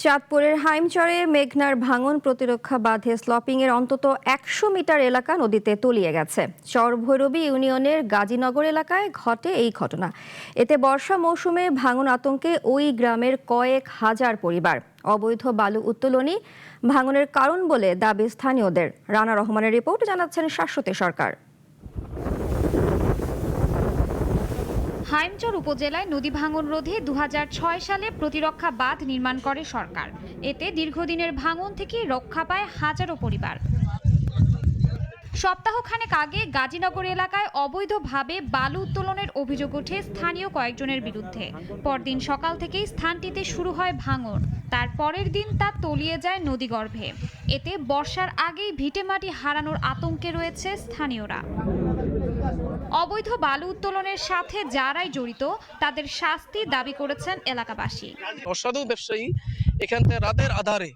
চাঁদপুরের হাইমচরে মেঘনার ভাঙন প্রতিরক্ষা বাঁধে স্লপিংয়ের অন্তত ১০০ মিটার এলাকা নদীতে তলিয়ে গেছে। চর ভৈরবী ইউনিয়নের গাজীনগর এলাকায় ঘটে এই ঘটনা। এতে বর্ষা মৌসুমে ভাঙন আতঙ্কে ওই গ্রামের কয়েক হাজার পরিবার। অবৈধ বালু উত্তোলনই ভাঙনের কারণ বলে দাবি স্থানীয়দের। রানা রহমানের রিপোর্ট, জানাচ্ছেন শাশ্বতী সরকার। হাইমচর উপজেলায় নদী ভাঙন রোধে ২০০৬ সালে প্রতিরক্ষা বাঁধ নির্মাণ করে সরকার। এতে দীর্ঘদিনের ভাঙন থেকে রক্ষা পায় হাজারো পরিবার। সপ্তাহখানেক আগে গাজীনগর এলাকায় অবৈধভাবে বালু উত্তোলনের অভিযোগ ওঠে স্থানীয় কয়েকজনের বিরুদ্ধে। পরদিন সকাল থেকেই স্থানটিতে শুরু হয় ভাঙন। তার পরের দিন তা তলিয়ে যায় নদীগর্ভে। এতে বর্ষার আগেই ভিটেমাটি হারানোর আতঙ্কে রয়েছে স্থানীয়রা। অবৈধ বালু উত্তোলনের সাথে যারাই জড়িত তাদের শাস্তি দাবি করেছেন এলাকাবাসী। অসাধু ব্যবসায়ী এখান থেকে রাতের আধারে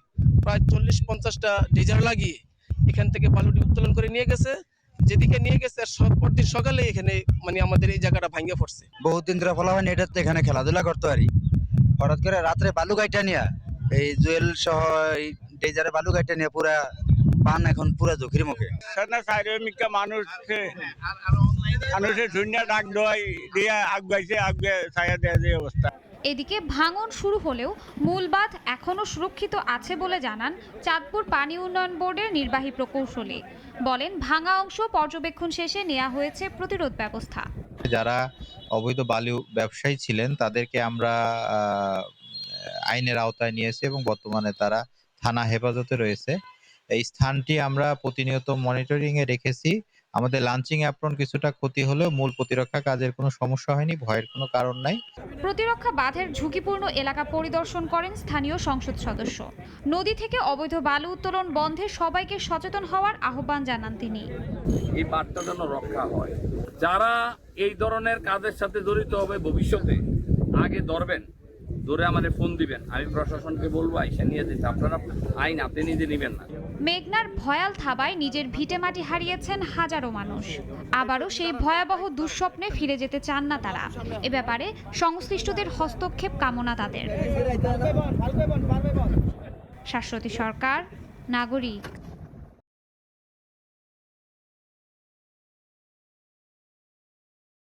প্রায় ৪০-৫০টা ডিজার লাগিয়ে এখান থেকে বালুটি উত্তোলন করে নিয়ে গেছে। যেদিকে নিয়ে গেছে পরদিন সকালে এখানে আমাদের এই জায়গাটা ভাঙে পড়ছে। বহুদিন ধরে ফলা হয়নি, এটাতে এখানে খেলাধুলা করতে পারি। হঠাৎ করে রাত্রে বালু গাইটা নিয়ে এই জুয়েল সহ এই ডেজারে বালু গাইটা নিয়ে পুরা পান এখন পুরা ঝুঁকির মুখে। মানুষের দুনিয়া ডাক দেয় দিয়ে আগাইছে আগে ছায়া দেয় যে অবস্থা। এদিকে ভাঙন শুরু হলেও মূল বাঁধ এখনও সুরক্ষিত আছে বলে জানান চাঁদপুর পানি উন্নয়ন বোর্ডের নির্বাহী প্রকৌশলী। বলেন, ভাঙা অংশ পর্যবেক্ষণ শেষে নেওয়া হয়েছে প্রতিরোধ ব্যবস্থা। যারা অবৈধ বালু ব্যবসায়ী ছিলেন তাদেরকে আমরা আইনের আওতায় নিয়েছি এবং বর্তমানে তারা থানা হেফাজতে রয়েছে। এই স্থানটি আমরা প্রতিনিয়ত মনিটরিং এ রেখেছি। আমাদের লাঞ্চিং অ্যাপ্রন কিছুটা ক্ষতি হলেও মূল প্রতিরক্ষা কাজের কোনো সমস্যা হয়নি, ভয়ের কোনো কারণ নাই। প্রতিরক্ষা বাঁধের ঝুঁকিপূর্ণ এলাকা পরিদর্শন করেন স্থানীয় সংসদ সদস্য। নদী থেকে অবৈধ বালু উত্তোলন বন্ধে সবাইকে সচেতন হওয়ার আহ্বান জানান তিনি। এই বাঁধটা যেন রক্ষা হয়। যারা এই ধরনের কাজের সাথে জড়িত হবে ভবিষ্যতে আগে ধরে আমাদের ফোন দিবেন। আমি প্রশাসনকে বলবো আইসা নিয়ে যেতে। আপনারা আইন আপনি নিজে নেবেন না। মেঘনার ভয়াল থাবায় নিজের ভিটেমাটি হারিয়েছেন হাজারো মানুষ। আবারও সেই ভয়াবহ দুঃস্বপ্নে ফিরে যেতে চান না তারা। এ ব্যাপারে সংশ্লিষ্টদের হস্তক্ষেপ কামনা তাদের। শাশ্বতী সরকার, নাগরিক।